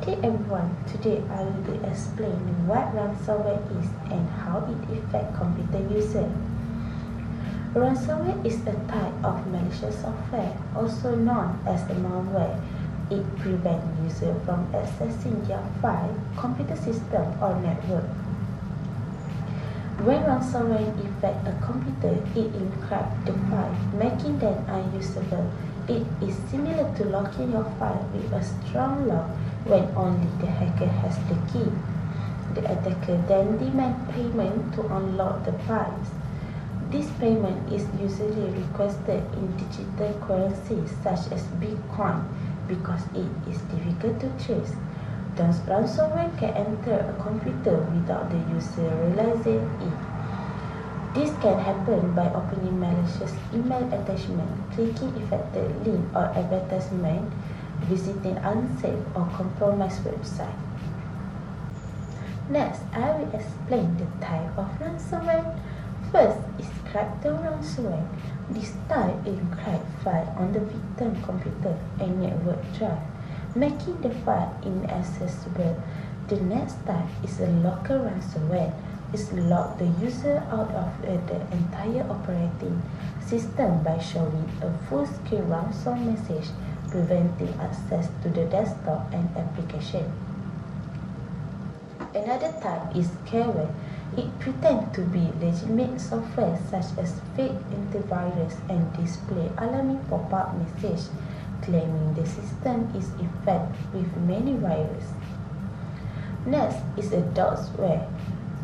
day everyone, today I will be explaining what ransomware is and how it affects computer users. Ransomware is a type of malicious software, also known as a malware. It prevents users from accessing their file, computer system or network. When ransomware infects a computer, it encrypts the file, making them unusable. It is similar to locking your file with a strong lock when only the hacker has the key. The attacker then demands payment to unlock the files. This payment is usually requested in digital currency such as Bitcoin because it is difficult to trace. Thus, ransomware can enter a computer without the user realizing it. This can happen by opening malicious email attachment, clicking affected link or advertisement, visiting unsafe or compromised website. Next, I will explain the type of ransomware. First is crypto ransomware. This type encrypts files on the victim computer and network drive, making the file inaccessible. The next type is a local ransomware. It locks the user out of the entire operating system by showing a full-screen ransom message, preventing access to the desktop and application. Another type is shareware. It pretends to be legitimate software such as fake antivirus and display alarming pop-up message claiming the system is infected with many viruses. Next is a DOSware.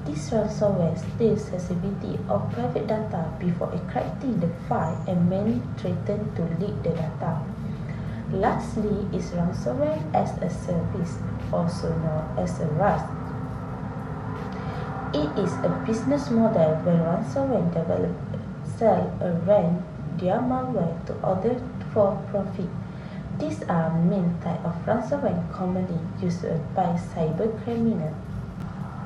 This ransomware steals sensitivity of private data before encrypting the file and may threaten to leak the data. Lastly is ransomware as a service, also known as a RAS. It is a business model where ransomware developers sell or rent their malware to others for profit. These are main type of ransomware commonly used by cyber criminals.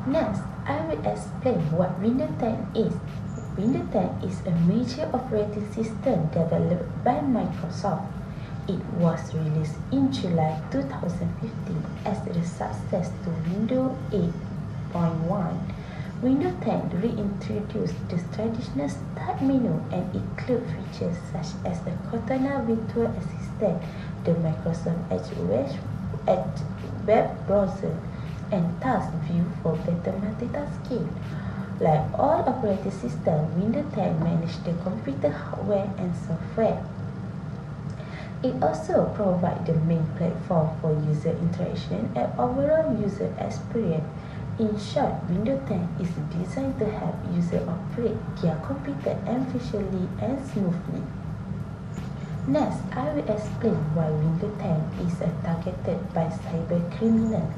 Next, I will explain what Windows 10 is. Windows 10 is a major operating system developed by Microsoft. It was released in July 2015 as a success to Windows 8.1. Windows 10 reintroduced the traditional start menu and include features such as the Cortana Virtual Assistant, the Microsoft Edge web browser, and task view for better multitasking. Like all operating systems, Windows 10 manages the computer hardware and software. It also provides the main platform for user interaction and overall user experience. In short, Windows 10 is designed to help users operate their computer efficiently and smoothly. Next, I will explain why Windows 10 is targeted by cyber criminals.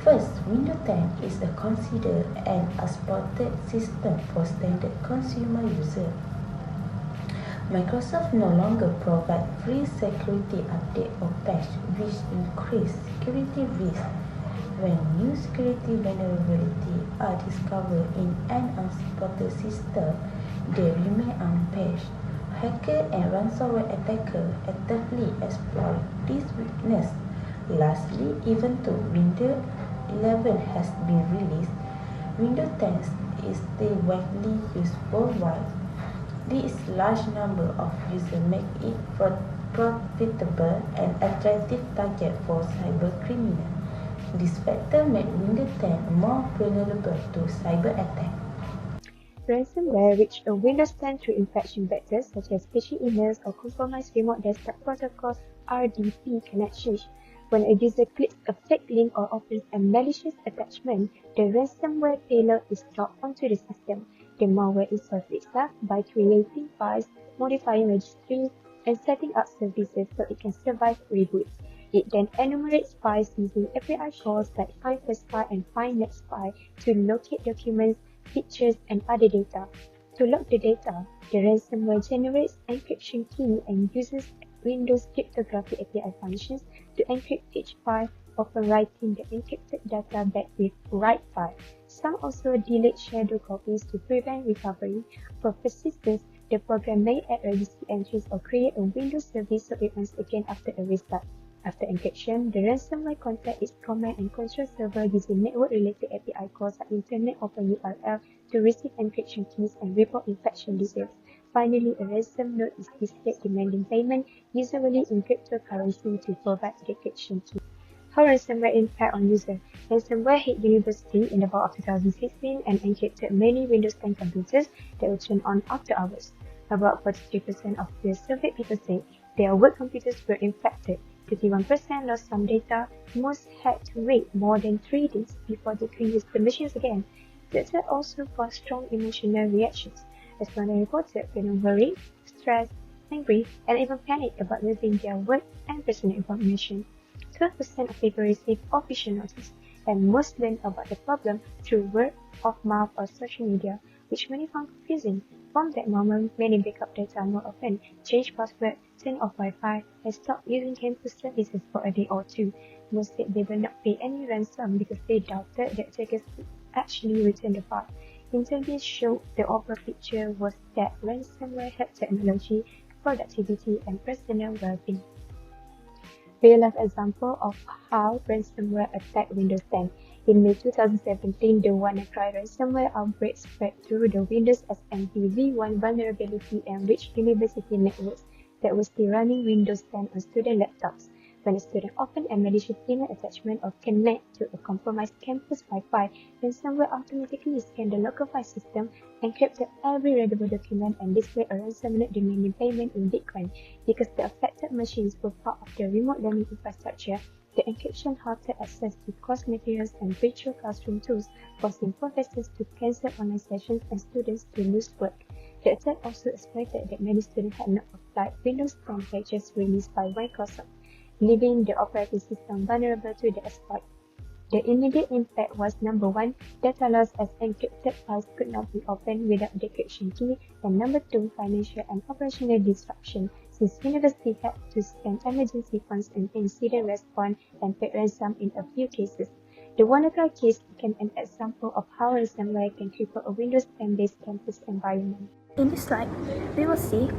First, Windows 10 is considered an exported system for standard consumer users. Microsoft no longer provides free security update or patch, which increase security risk. When new security vulnerabilities are discovered in an unsupported system, they remain unpatched. Hackers and ransomware attackers actively exploit this weakness. Lastly, even though Windows 11 has been released, Windows 10 is still widely used worldwide. This large number of users make it profitable and attractive target for cyber criminals. This factor makes Windows 10 more vulnerable to cyber attack. Ransomware reach a Windows 10 through infection vectors such as phishing emails or compromised remote desktop protocols (RDP) connections. When a user clicks a fake link or opens a malicious attachment, the ransomware payload is dropped onto the system. The malware installs itself by creating files, modifying registries, and setting up services so it can survive reboots. It then enumerates files using API calls like find_spy and find_next_spy to locate documents, pictures, and other data. To lock the data, the ransomware generates encryption key and uses Windows cryptography API functions to encrypt each file, often writing the encrypted data back with write file. Some also delete shadow copies to prevent recovery. For persistence, the program may add registry entries or create a Windows service so it runs again after a restart. After encryption, the ransomware contacts its command and control server using network-related API calls like Internet Open URL to receive encryption keys and report infection details. Finally, a ransom note is displayed demanding payment, usually in cryptocurrency, to provide the encryption key. How ransomware impact on users? Ransomware hit university in the fall of 2016 and encrypted many Windows 10 computers that were turned on after hours. About 43% of the surveyed people said their work computers were infected. 31% lost some data. Most had to wait more than 3 days before they could use the machines again. The attack also caused strong emotional reactions. Respondents reported feeling worried, stressed, angry, and even panicked about losing their work and personal information. 12% of people received official notice, and most learned about the problem through word of mouth or social media, which many found confusing. From that moment, many back up data more often, changed password, turned off Wi-Fi, and stopped using campus services for a day or two. Most said they will not pay any ransom because they doubted that attackers would actually return the file. Interviews showed the overall picture was that ransomware had technology, productivity, and personal well-being. Real-life example of how ransomware attacked Windows 10. In May 2017, the WannaCry ransomware outbreak spread through the Windows SMB v1 vulnerability and reached university networks that were still running Windows 10 on student laptops. When a student opened a malicious email attachment or connect to a compromised campus Wi-Fi, ransomware automatically scanned the local file system, encrypted every readable document, and displayed a ransom note demanding payment in Bitcoin. Because the affected machines were part of the remote learning infrastructure, the encryption halted access to course materials and virtual classroom tools, forcing professors to cancel online sessions and students to lose work. The attack also exploited that many students had not applied Windows 10 patches released by Microsoft, leaving the operating system vulnerable to the exploit. The immediate impact was number 1, data loss as encrypted files could not be opened without the decryption key, and number 2, financial and operational disruption, since university had to spend emergency funds on incident response and pay ransom in a few cases. The WannaCry case became an example of how ransomware can cripple a Windows 10-based campus environment. In this slide, we will see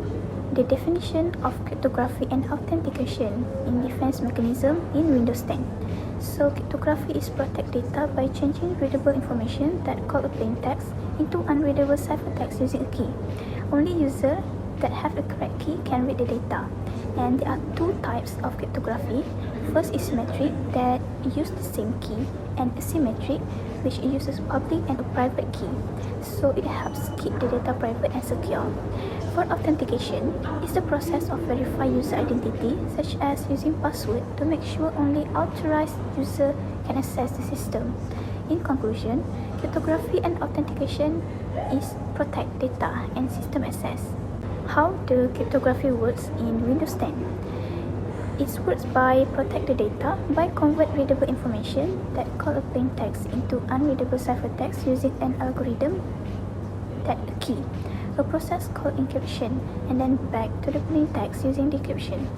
the definition of cryptography and authentication in defense mechanism in Windows 10. So, cryptography is protect data by changing readable information that call a plain text into unreadable ciphertext using a key. Only users that have the correct key can read the data. And there are 2 types of cryptography. First is symmetric, that use the same key, and asymmetric, which uses public and a private key. So it helps keep the data private and secure. For authentication, it's the process of verifying user identity, such as using password to make sure only authorized user can access the system. In conclusion, cryptography and authentication is protect data and system access. How the cryptography works in Windows 10? It works by protect the data by convert readable information that call a plain text into unreadable ciphertext using an algorithm that a key, a process called encryption, and then back to the plain text using decryption.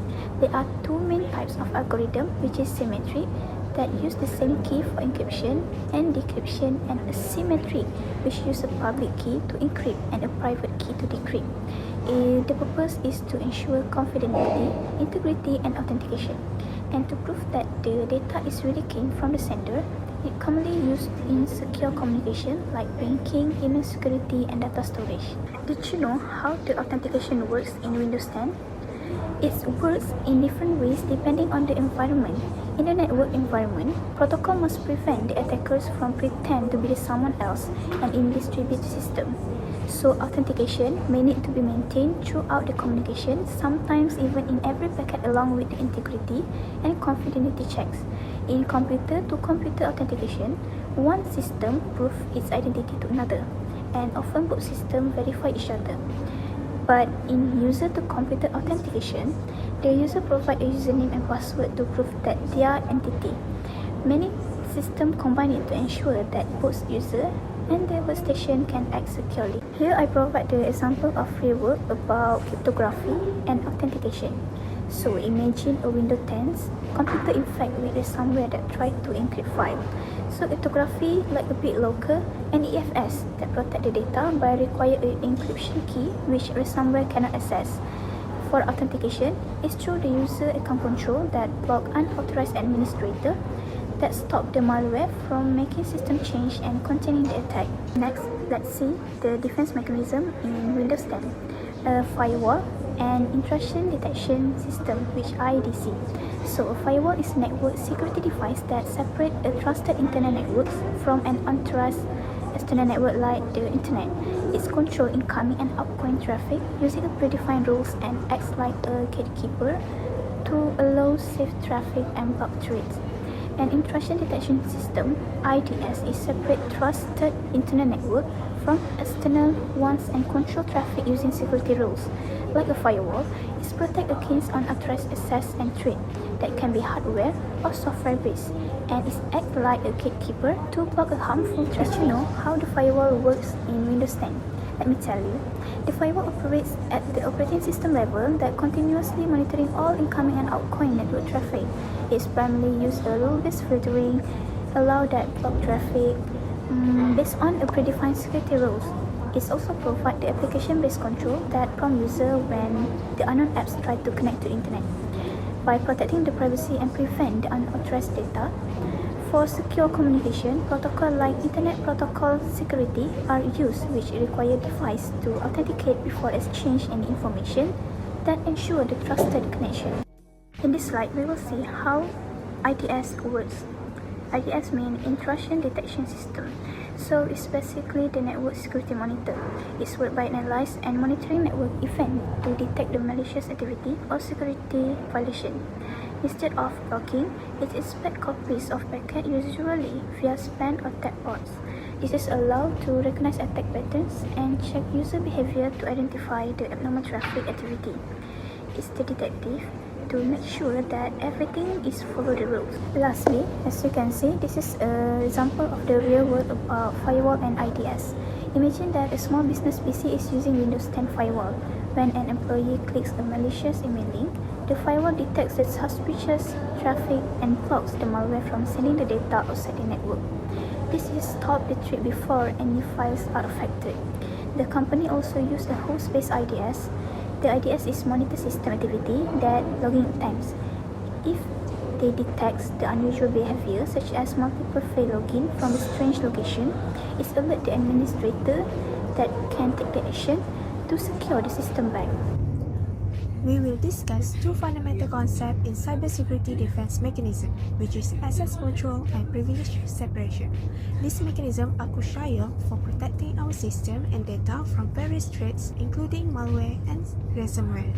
There are 2 main types of algorithm, which is symmetric, that use the same key for encryption and decryption, and asymmetric, which use a public key to encrypt and a private key to decrypt. The purpose is to ensure confidentiality, integrity, and authentication. And to prove that the data is really came from the sender, it commonly used in secure communication like banking, email security, and data storage. Did you know how the authentication works in Windows 10? It works in different ways depending on the environment. In the network environment, protocol must prevent the attackers from pretend to be someone else and in distributed system. So authentication may need to be maintained throughout the communication, sometimes even in every packet along with the integrity and confidentiality checks. In computer-to-computer authentication, one system proves its identity to another, and often both systems verify each other. But in user-to-computer authentication, the user provides a username and password to prove that they are entity. Many systems combine it to ensure that both user and the workstation can act securely. Here I provide the example of framework about cryptography and authentication. So imagine a Windows 10 computer infected with ransomware that try to encrypt file. So cryptography like a BitLocker and EFS that protect the data by require an encryption key which ransomware cannot access. for authentication is through the user account control that block unauthorized administrator that stop the malware from making system change and containing the attack. Next, let's see the defense mechanism in Windows 10. A firewall and intrusion detection system, which IDC. So a firewall is a network security device that separates a trusted internet network from an unauthorized external network like the internet. It controls incoming and outgoing traffic using a predefined rules and acts like a gatekeeper to allow safe traffic and block threats. An intrusion detection system, IDS, is separate trusted internet network from external ones and control traffic using security rules. Like a firewall, it protects against unauthorized access and threat that can be hardware or software based, and it acts like a gatekeeper to block a harmful traffic. Did you know how the firewall works in Windows 10? Let me tell you. The firewall operates at the operating system level that continuously monitoring all incoming and outgoing network traffic. It primarily uses a rule-based filtering, allow that block traffic based on a predefined security rules. It also provides the application-based control that prompt user when the unknown apps try to connect to internet. By protecting the privacy and prevent the unauthorized data, for secure communication, protocols like Internet Protocol Security are used, which require device to authenticate before exchange any information that ensure the trusted connection. In this slide, we will see how IDS works. IDS means Intrusion Detection System. So it's basically the network security monitor. It's worked by analyzing and monitoring network events to detect the malicious activity or security violation. Instead of blocking, it inspects copies of packets usually via span or tap ports. This is allowed to recognize attack patterns and check user behavior to identify the abnormal traffic activity. It's the detective to make sure that everything is follow the rules. Lastly, as you can see, this is an example of the real world about firewall and IDS. Imagine that a small business PC is using Windows 10 firewall. When an employee clicks a malicious email link, the firewall detects the suspicious traffic and blocks the malware from sending the data outside the network. This is stop the threat before any files are affected. The company also uses a host-based IDS. The IDS is monitor system activity that logging times. If they detect the unusual behavior such as multiple failed login from a strange location, it alerts the administrator that can take the action to secure the system back. We will discuss two fundamental concepts in cybersecurity defense mechanism, which is access control and privilege separation. These mechanisms are crucial for protecting our system and data from various threats, including malware and ransomware.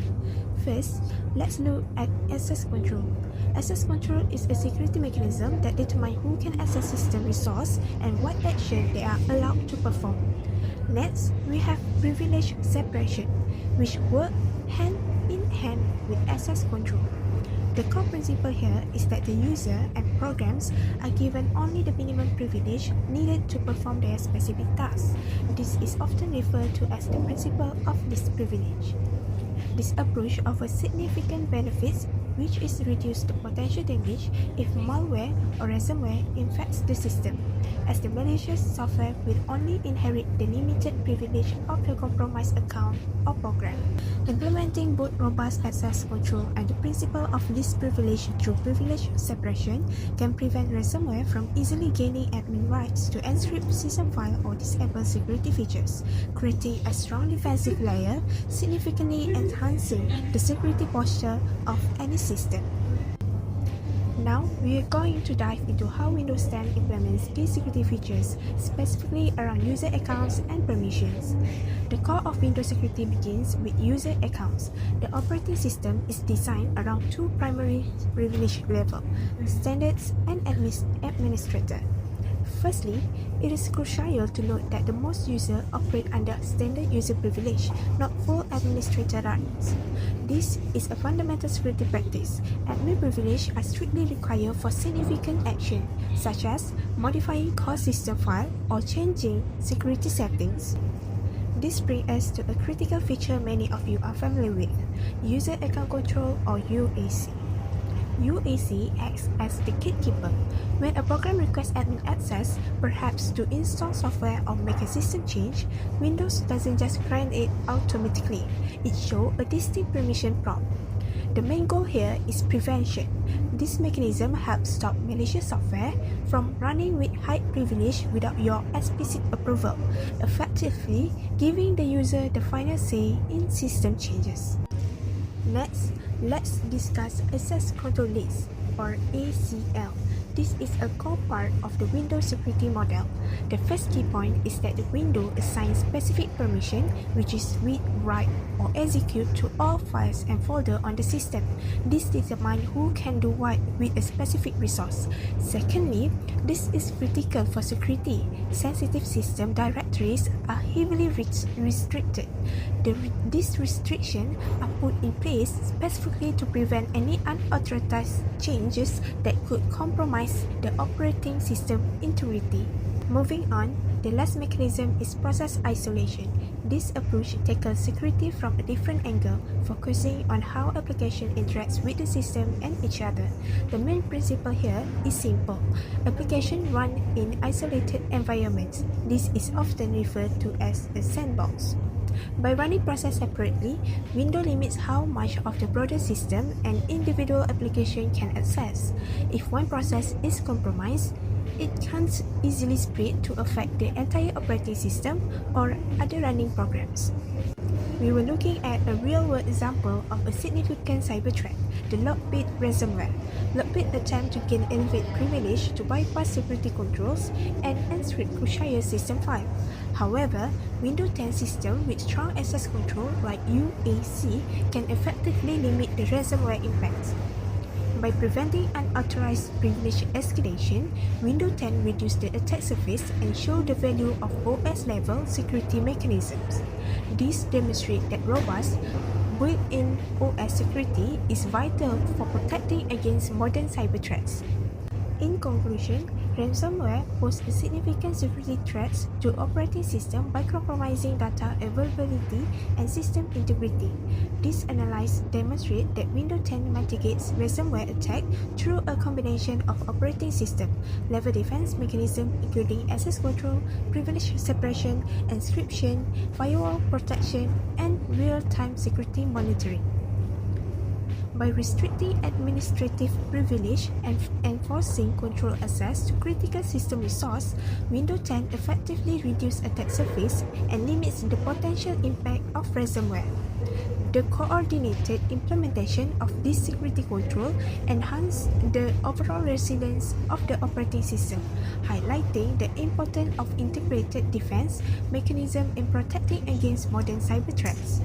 First, let's look at access control. Access control is a security mechanism that determines who can access system resource and what action they are allowed to perform. Next, we have privilege separation, which work hand in hand with access control. The core principle here is that the user and programs are given only the minimum privilege needed to perform their specific tasks. This is often referred to as the principle of least privilege. This approach offers significant benefits, which is reduce the potential damage if malware or ransomware infects the system, as the malicious software will only inherit the limited privilege of the compromised account or program. Implementing both robust access control and the principle of least privilege through privilege separation can prevent ransomware from easily gaining admin rights to encrypt system files or disable security features, creating a strong defensive layer, significantly enhancing the security posture of any system. Now, we are going to dive into how Windows 10 implements key security features, specifically around user accounts and permissions. The core of Windows security begins with user accounts. The operating system is designed around two primary privilege levels, standards and administrator. Firstly, it is crucial to note that the most users operate under standard user privilege, not full administrator rights. This is a fundamental security practice. Admin privilege are strictly required for significant action, such as modifying core system file or changing security settings. This brings us to a critical feature many of you are familiar with, user account control or UAC. UAC acts as the gatekeeper. When a program requests admin access, perhaps to install software or make a system change, Windows doesn't just grant it automatically. It shows a distinct permission prompt. The main goal here is prevention. This mechanism helps stop malicious software from running with high privilege without your explicit approval, effectively giving the user the final say in system changes. Next, let's discuss Access Control List, or ACL. This is a core part of the Windows security model. The first key point is that the window assigns specific permission, which is read, write, or execute to all files and folders on the system. This determines who can do what with a specific resource. Secondly, this is critical for security. Sensitive system directories are heavily restricted. These restrictions are put in place specifically to prevent any unauthorized changes that could compromise the operating system integrity. Moving on, the last mechanism is process isolation. This approach tackles security from a different angle, focusing on how applications interact with the system and each other. The main principle here is simple. Applications run in isolated environments. This is often referred to as a sandbox. By running process separately, Windows limits how much of the broader system an individual application can access. If one process is compromised, it can't easily spread to affect the entire operating system or other running programs. We were looking at a real-world example of a significant cyber threat, the Lockbit ransomware. Lockbit attempts to gain elevate privilege to bypass security controls and encrypt crucial system files. However, Windows 10 systems with strong access control like UAC can effectively limit the ransomware impacts. By preventing unauthorized privilege escalation, Windows 10 reduced the attack surface and showed the value of OS-level security mechanisms. This demonstrates that robust, built-in OS security is vital for protecting against modern cyber threats. In conclusion, ransomware poses a significant security threat to operating systems by compromising data availability and system integrity. This analysis demonstrates that Windows 10 mitigates ransomware attack through a combination of operating system level defense mechanisms including access control, privilege separation, encryption, firewall protection, and real-time security monitoring. By restricting administrative privilege and enforcing control access to critical system resources, Windows 10 effectively reduces attack surface and limits the potential impact of ransomware. The coordinated implementation of this security control enhances the overall resilience of the operating system, highlighting the importance of integrated defense mechanisms in protecting against modern cyber threats.